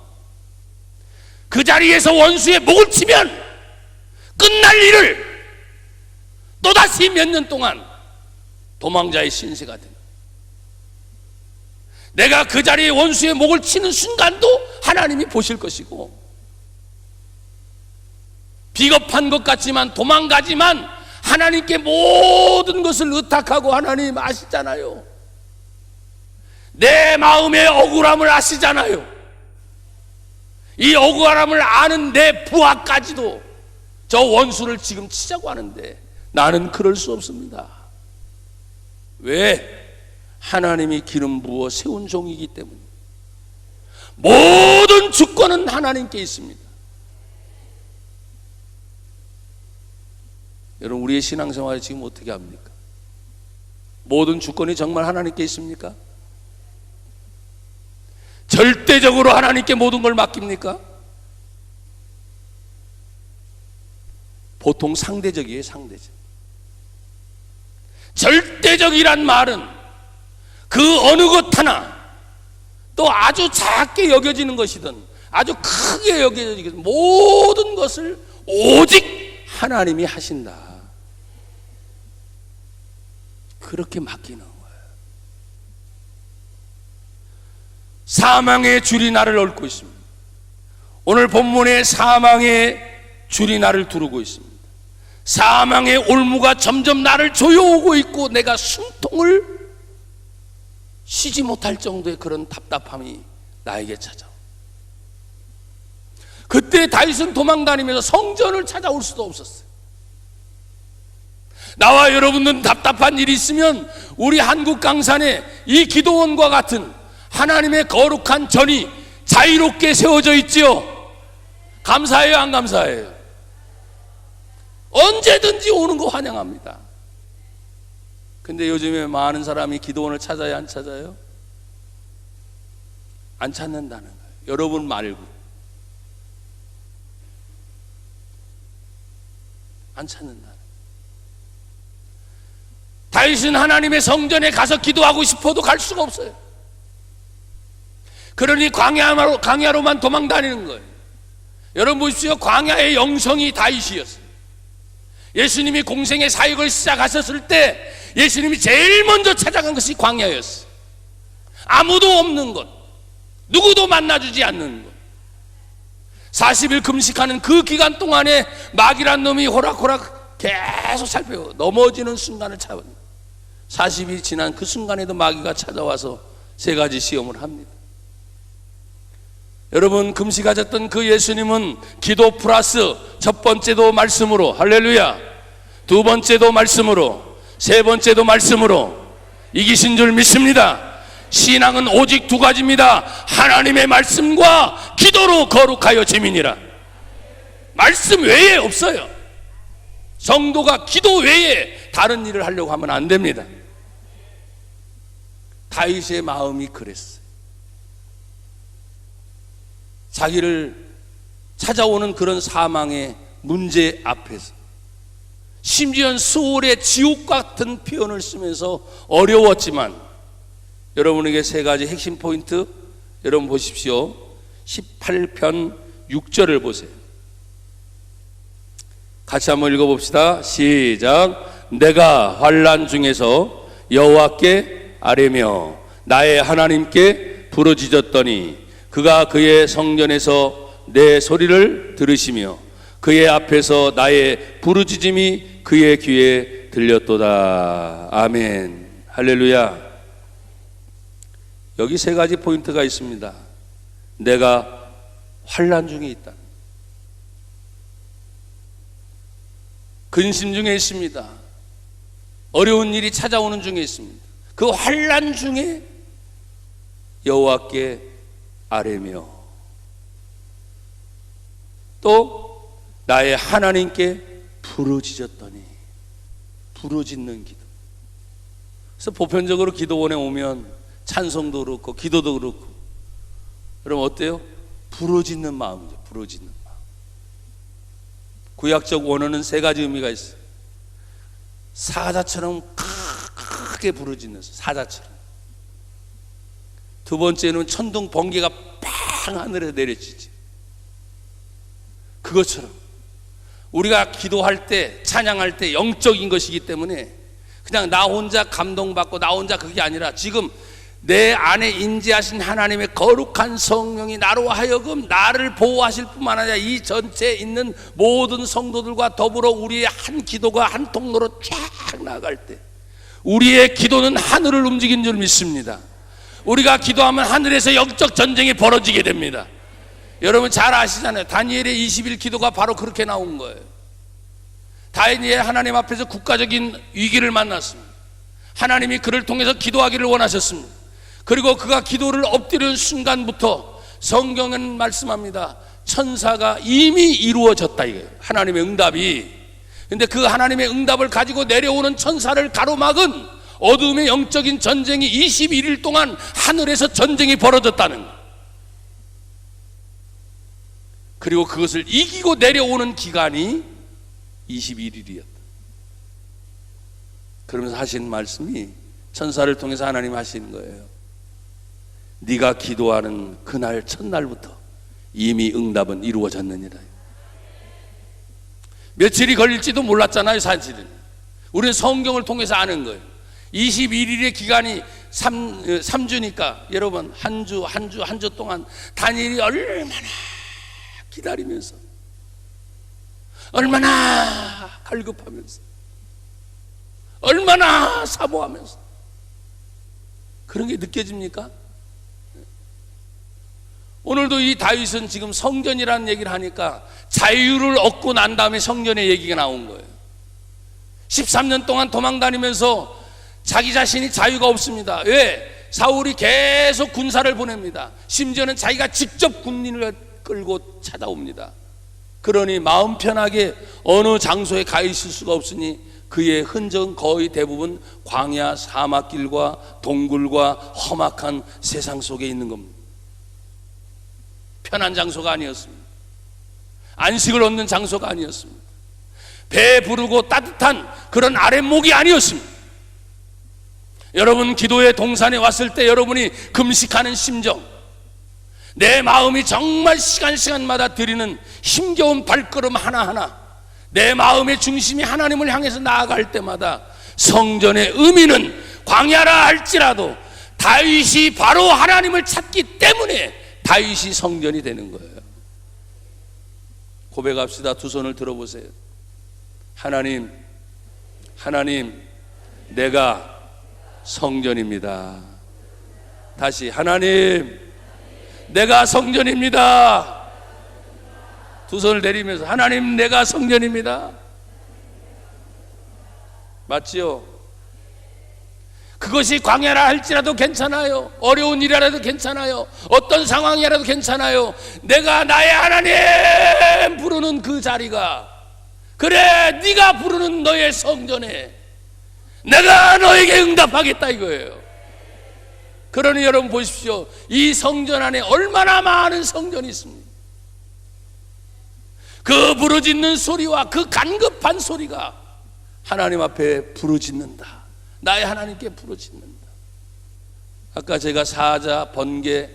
[SPEAKER 2] 그 자리에서 원수의 목을 치면 끝날 일을 또다시 몇 년 동안 도망자의 신세가 됩니다. 내가 그 자리에 원수의 목을 치는 순간도 하나님이 보실 것이고, 비겁한 것 같지만 도망가지만 하나님께 모든 것을 의탁하고, 하나님 아시잖아요. 내 마음의 억울함을 아시잖아요. 이 억울함을 아는 내 부하까지도 저 원수를 지금 치자고 하는데 나는 그럴 수 없습니다. 왜? 하나님이 기름 부어 세운 종이기 때문에. 모든 주권은 하나님께 있습니다. 여러분, 우리의 신앙생활이 지금 어떻게 합니까? 모든 주권이 정말 하나님께 있습니까? 절대적으로 하나님께 모든 걸 맡깁니까? 보통 상대적이에요. 상대적. 절대적이란 말은 그 어느 것 하나, 또 아주 작게 여겨지는 것이든 아주 크게 여겨지든 모든 것을 오직 하나님이 하신다, 그렇게 맡기는 거예요. 사망의 줄이 나를 얽고 있습니다. 오늘 본문에 사망의 줄이 나를 두르고 있습니다. 사망의 올무가 점점 나를 조여오고 있고 내가 숨통을
[SPEAKER 3] 쉬지 못할 정도의 그런 답답함이 나에게 찾아와. 그때 다윗은 도망다니면서 성전을 찾아올 수도 없었어요. 나와 여러분들은 답답한 일이 있으면 우리 한국 강산에 이 기도원과 같은 하나님의 거룩한 전이 자유롭게 세워져 있지요. 감사해요, 안 감사해요? 언제든지 오는 거 환영합니다. 근데 요즘에 많은 사람이 기도원을 찾아요, 안 찾아요? 안 찾는다는 거예요. 여러분 말고. 안 찾는다. 다윗은 하나님의 성전에 가서 기도하고 싶어도 갈 수가 없어요. 그러니 광야로만 도망다니는 거예요. 여러분 보십시오. 광야의 영성이 다윗이었어요. 예수님이 공생의 사역을 시작하셨을 때 예수님이 제일 먼저 찾아간 것이 광야였어요. 아무도 없는 곳, 누구도 만나주지 않는 곳. 40일 금식하는 그 기간 동안에 마귀란 놈이 호락호락 계속 살펴요. 넘어지는 순간을 참은 40일이 지난 그 순간에도 마귀가 찾아와서 세 가지 시험을 합니다. 여러분, 금식하셨던 그 예수님은 기도 플러스 첫 번째도 말씀으로, 할렐루야, 두 번째도 말씀으로, 세 번째도 말씀으로 이기신 줄 믿습니다. 신앙은 오직 두 가지입니다. 하나님의 말씀과 기도로 거룩하여 지민이라. 말씀 외에 없어요. 성도가 기도 외에 다른 일을 하려고 하면 안 됩니다. 다윗의 마음이 그랬어요. 자기를 찾아오는 그런 사망의 문제 앞에서, 심지어 수월의 지옥 같은 표현을 쓰면서 어려웠지만, 여러분에게 세 가지 핵심 포인트, 여러분 보십시오. 18편 6절을 보세요. 같이 한번 읽어봅시다. 시작. 내가 환난 중에서 여호와께 아뢰며 나의 하나님께 부르짖었더니 그가 그의 성전에서 내 소리를 들으시며 그의 앞에서 나의 부르짖음이 그의 귀에 들렸도다. 아멘. 할렐루야. 여기 세 가지 포인트가 있습니다. 내가 환난 중에 있다. 근심 중에 있습니다. 어려운 일이 찾아오는 중에 있습니다. 그 환난 중에 여호와께 아뢰며 또 나의 하나님께 부르짖었더니, 부르짖는 기도. 그래서 보편적으로 기도원에 오면 찬송도 그렇고 기도도 그렇고, 여러분 어때요? 부르짖는 마음이죠. 부르짖는 마음. 구약적 원어는 세 가지 의미가 있어요. 사자처럼 크게 부르짖는, 사자처럼. 두 번째는 천둥 번개가 팡 하늘에 내려지지. 그것처럼 우리가 기도할 때, 찬양할 때 영적인 것이기 때문에 그냥 나 혼자 감동받고 나 혼자 그게 아니라 지금 내 안에 인지하신 하나님의 거룩한 성령이 나로 하여금 나를 보호하실 뿐만 아니라 이 전체에 있는 모든 성도들과 더불어 우리의 한 기도가 한 통로로 쫙 나아갈 때 우리의 기도는 하늘을 움직인 줄 믿습니다. 우리가 기도하면 하늘에서 영적 전쟁이 벌어지게 됩니다. 여러분 잘 아시잖아요. 다니엘의 20일 기도가 바로 그렇게 나온 거예요. 다니엘 하나님 앞에서 국가적인 위기를 만났습니다. 하나님이 그를 통해서 기도하기를 원하셨습니다. 그리고 그가 기도를 엎드리는 순간부터 성경은 말씀합니다. 천사가 이미 이루어졌다 이거예요. 하나님의 응답이. 근데 그 하나님의 응답을 가지고 내려오는 천사를 가로막은 어둠의 영적인 전쟁이 21일 동안 하늘에서 전쟁이 벌어졌다는 거예요. 그리고 그것을 이기고 내려오는 기간이 21일이었다. 그러면서 하신 말씀이 천사를 통해서 하나님 하시는 거예요. 네가 기도하는 그날 첫날부터 이미 응답은 이루어졌느니라. 며칠이 걸릴지도 몰랐잖아요. 사실은 우리는 성경을 통해서 아는 거예요. 21일의 기간이 3주니까 여러분 한 주 동안 다니엘이 얼마나 기다리면서, 얼마나 갈급하면서, 얼마나 사모하면서 그런 게 느껴집니까? 오늘도 이 다윗은 지금 성전이라는 얘기를 하니까 자유를 얻고 난 다음에 성전의 얘기가 나온 거예요. 13년 동안 도망다니면서 자기 자신이 자유가 없습니다. 왜? 사울이 계속 군사를 보냅니다. 심지어는 자기가 직접 군인을 끌고 찾아옵니다. 그러니 마음 편하게 어느 장소에 가 있을 수가 없으니 그의 흔적은 거의 대부분 광야 사막길과 동굴과 험악한 세상 속에 있는 겁니다. 편한 장소가 아니었습니다. 안식을 얻는 장소가 아니었습니다. 배 부르고 따뜻한 그런 아랫목이 아니었습니다. 여러분, 기도의 동산에 왔을 때 여러분이 금식하는 심정, 내 마음이 정말 시간마다 드리는 힘겨운 발걸음 하나하나, 내 마음의 중심이 하나님을 향해서 나아갈 때마다 성전의 의미는 광야라 할지라도 다윗이 바로 하나님을 찾기 때문에 다윗이 성전이 되는 거예요. 고백합시다. 두 손을 들어보세요. 하나님, 내가 성전입니다. 다시, 하나님, 내가 성전입니다. 두 손을 내리면서, 하나님, 내가 성전입니다. 맞지요? 그것이 광야라 할지라도 괜찮아요. 어려운 일이라도 괜찮아요. 어떤 상황이라도 괜찮아요. 내가 나의 하나님 부르는 그 자리가, 그래, 네가 부르는 너의 성전에 내가 너에게 응답하겠다 이거예요. 그러니 여러분 보십시오. 이 성전 안에 얼마나 많은 성전이 있습니다. 그 부르짖는 소리와 그 간급한 소리가 하나님 앞에 부르짖는다. 나의 하나님께 부르짖는다. 아까 제가 사자, 번개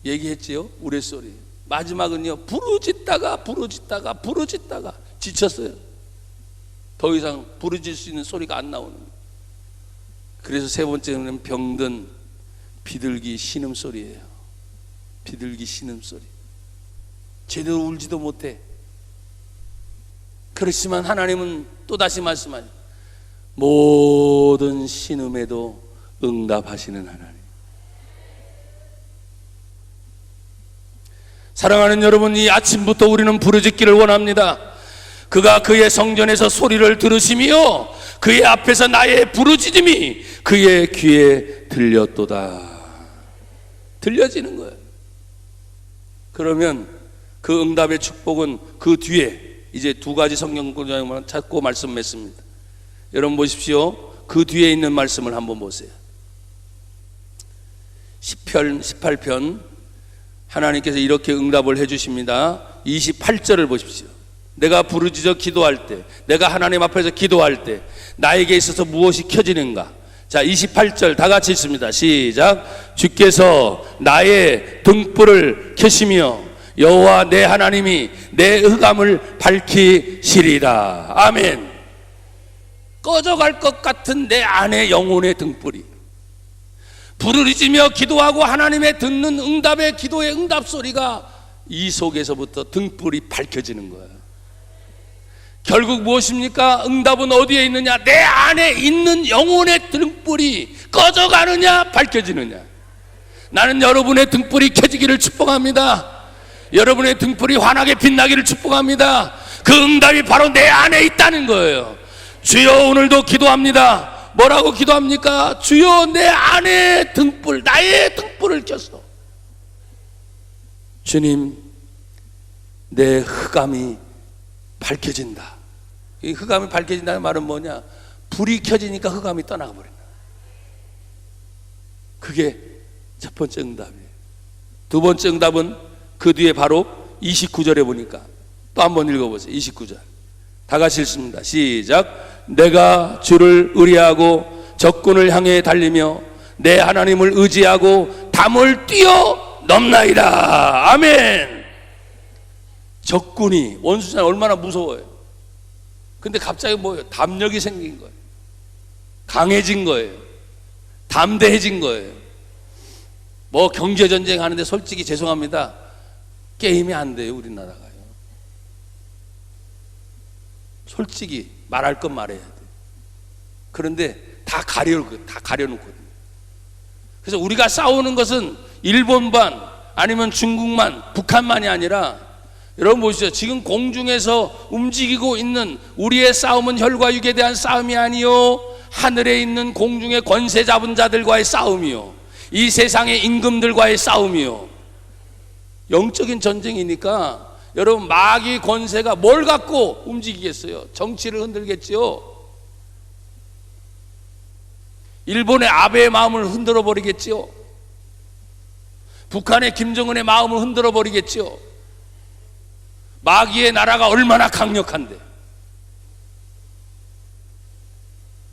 [SPEAKER 3] 얘기했지요. 우레소리. 마지막은요, 부르짖다가 지쳤어요. 더 이상 부르짖을 수 있는 소리가 안 나오는 거예요. 그래서 세 번째는 병든 비둘기 신음소리예요. 비둘기 신음소리. 제대로 울지도 못해. 그렇지만 하나님은 또다시 말씀하죠. 모든 신음에도 응답하시는 하나님. 사랑하는 여러분, 이 아침부터 우리는 부르짖기를 원합니다. 그가 그의 성전에서 소리를 들으시며 그의 앞에서 나의 부르짖음이 그의 귀에 들렸도다. 들려지는 거예요. 그러면 그 응답의 축복은 그 뒤에 이제 두 가지 성경 구절만 찾고 말씀 맺습니다. 여러분 보십시오. 그 뒤에 있는 말씀을 한번 보세요. 10편 18편 하나님께서 이렇게 응답을 해주십니다. 28절을 보십시오. 내가 부르짖어 기도할 때, 내가 하나님 앞에서 기도할 때 나에게 있어서 무엇이 켜지는가? 자, 28절 다 같이 읽습니다. 시작. 주께서 나의 등불을 켜시며 여호와 내 하나님이 내 흑암을 밝히시리라. 아멘. 꺼져갈 것 같은 내 안의 영혼의 등불이 부르짖으며 기도하고 하나님의 듣는 응답의 기도의 응답 소리가 이 속에서부터 등불이 밝혀지는 거예요. 결국 무엇입니까? 응답은 어디에 있느냐? 내 안에 있는 영혼의 등불이 꺼져가느냐 밝혀지느냐. 나는 여러분의 등불이 켜지기를 축복합니다. 여러분의 등불이 환하게 빛나기를 축복합니다. 그 응답이 바로 내 안에 있다는 거예요. 주여, 오늘도 기도합니다. 뭐라고 기도합니까? 주여, 내 안에 등불, 나의 등불을 켜서 주님, 내 흑암이 밝혀진다. 이 흑암이 밝혀진다는 말은 뭐냐? 불이 켜지니까 흑암이 떠나가 버린다. 그게 첫 번째 응답이에요. 두 번째 응답은 그 뒤에 바로 29절에 보니까 또 한번 읽어보세요. 29절 다 같이 읽습니다. 시작. 내가 주를 의뢰하고 적군을 향해 달리며 내 하나님을 의지하고 담을 뛰어 넘나이다. 아멘. 적군이, 원수는 얼마나 무서워요. 근데 갑자기 뭐예요? 담력이 생긴 거예요. 강해진 거예요. 담대해진 거예요. 뭐 경제전쟁 하는데 솔직히 죄송합니다, 게임이 안 돼요. 우리나라가요. 솔직히 말할 건 말해야 돼. 그런데 다 가려놓거든요. 그래서 우리가 싸우는 것은 일본만 아니면 중국만, 북한만이 아니라 여러분 보시죠. 지금 공중에서 움직이고 있는 우리의 싸움은 혈과 육에 대한 싸움이 아니요, 하늘에 있는 공중의 권세 잡은 자들과의 싸움이요, 이 세상의 임금들과의 싸움이요. 영적인 전쟁이니까 여러분, 마귀 권세가 뭘 갖고 움직이겠어요? 정치를 흔들겠죠. 일본의 아베의 마음을 흔들어 버리겠죠. 북한의 김정은의 마음을 흔들어 버리겠죠. 마귀의 나라가 얼마나 강력한데,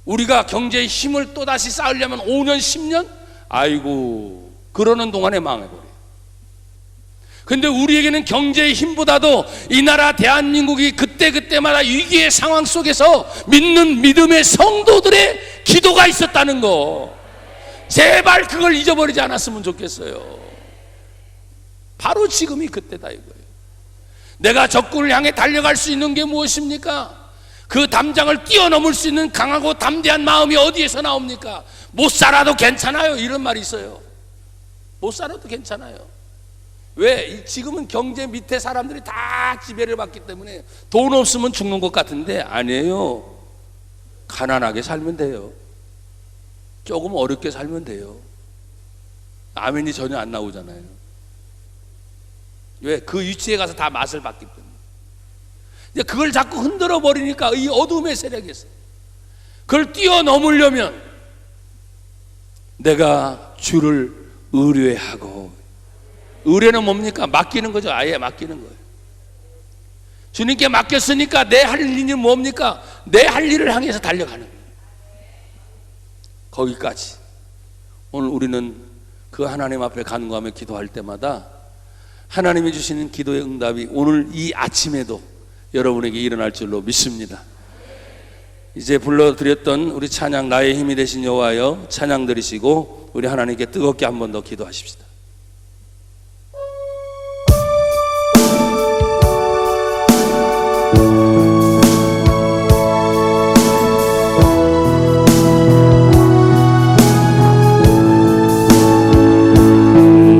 [SPEAKER 3] 우리가 경제의 힘을 또다시 쌓으려면 5년 10년? 아이고, 그러는 동안에 망해버려요. 근데 우리에게는 경제의 힘보다도 이 나라 대한민국이 그때마다 위기의 상황 속에서 믿는 믿음의 성도들의 기도가 있었다는 거, 제발 그걸 잊어버리지 않았으면 좋겠어요. 바로 지금이 그때다 이거예요. 내가 적군을 향해 달려갈 수 있는 게 무엇입니까? 그 담장을 뛰어넘을 수 있는 강하고 담대한 마음이 어디에서 나옵니까? 못 살아도 괜찮아요, 이런 말이 있어요. 못 살아도 괜찮아요. 왜? 지금은 경제 밑에 사람들이 다 지배를 받기 때문에 돈 없으면 죽는 것 같은데 아니에요. 가난하게 살면 돼요. 조금 어렵게 살면 돼요. 아멘이 전혀 안 나오잖아요. 왜? 그 위치에 가서 다 맛을 봤기 때문에. 이제 그걸 자꾸 흔들어 버리니까 이 어둠의 세력에서 그걸 뛰어넘으려면 내가 주를 의뢰하고, 의뢰는 뭡니까? 맡기는 거죠. 아예 맡기는 거예요. 주님께 맡겼으니까 내 할 일이 뭡니까? 내 할 일을 향해서 달려가는 거예요. 거기까지. 오늘 우리는 그 하나님 앞에 간구하며 기도할 때마다 하나님이 주시는 기도의 응답이 오늘 이 아침에도 여러분에게 일어날 줄로 믿습니다. 이제 불러드렸던 우리 찬양, 나의 힘이 되신 여호와여 찬양 들으시고 우리 하나님께 뜨겁게 한 번 더 기도하십시다.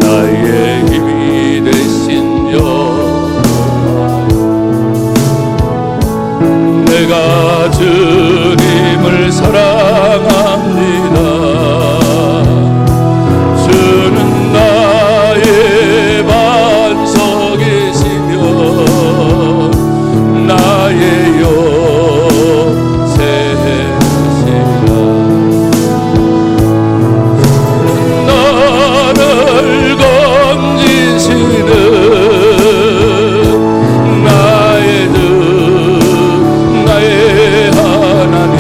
[SPEAKER 2] 나의 힘이 되신 여호와, 내가 주님을 사랑합니다. 주는 나의 반석이시며 나의 요새시라. 나를 건지시는 나의 주, 나의 하나님,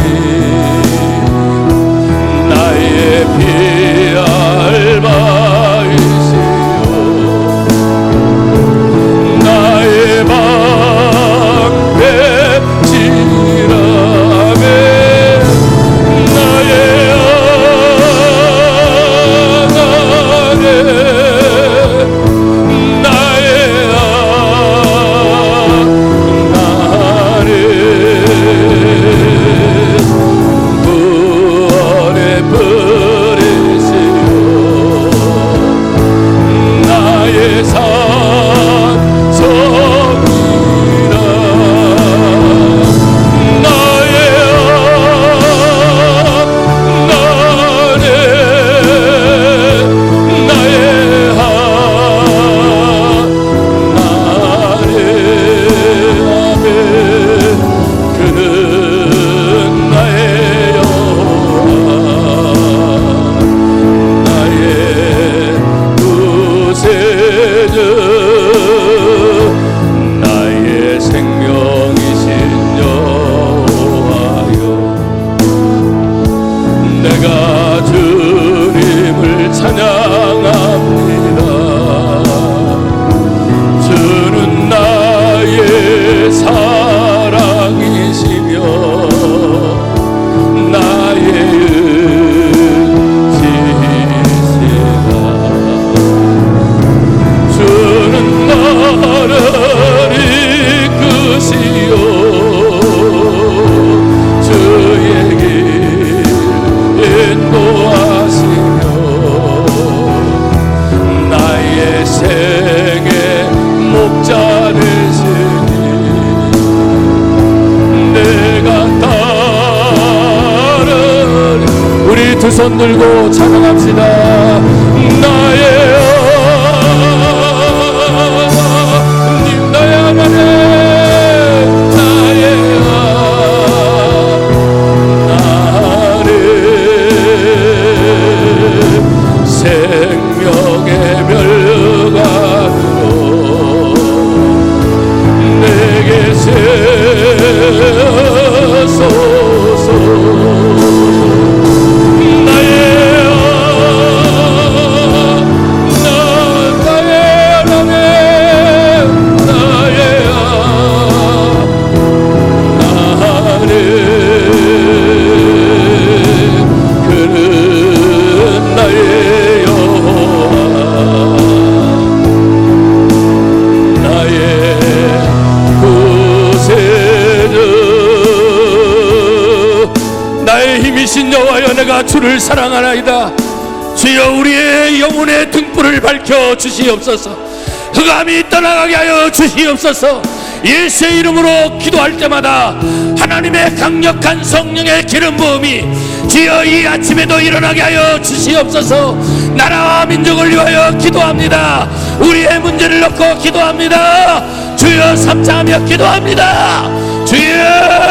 [SPEAKER 3] 찬양합시다. 나의 하나님, 나의 하나님, 나의 나를 생명의 멸관으로 내게 세소서. 나의 하나님, 나의 나를 그는 나의 여호와, 나의 구세주, 나의 힘이신 여호와여, 내가 주를 사랑하나이다. 주여, 우리의 영혼의 등불을 밝혀 주시옵소서. 흑암이 떠나가게 하여 주시옵소서. 예수의 이름으로 기도할 때마다 하나님의 강력한 성령의 기름 부음이 주여 이 아침에도 일어나게 하여 주시옵소서. 나라와 민족을 위하여 기도합니다. 우리의 문제를 놓고 기도합니다. 주여, 삼창하며 기도합니다. 주여,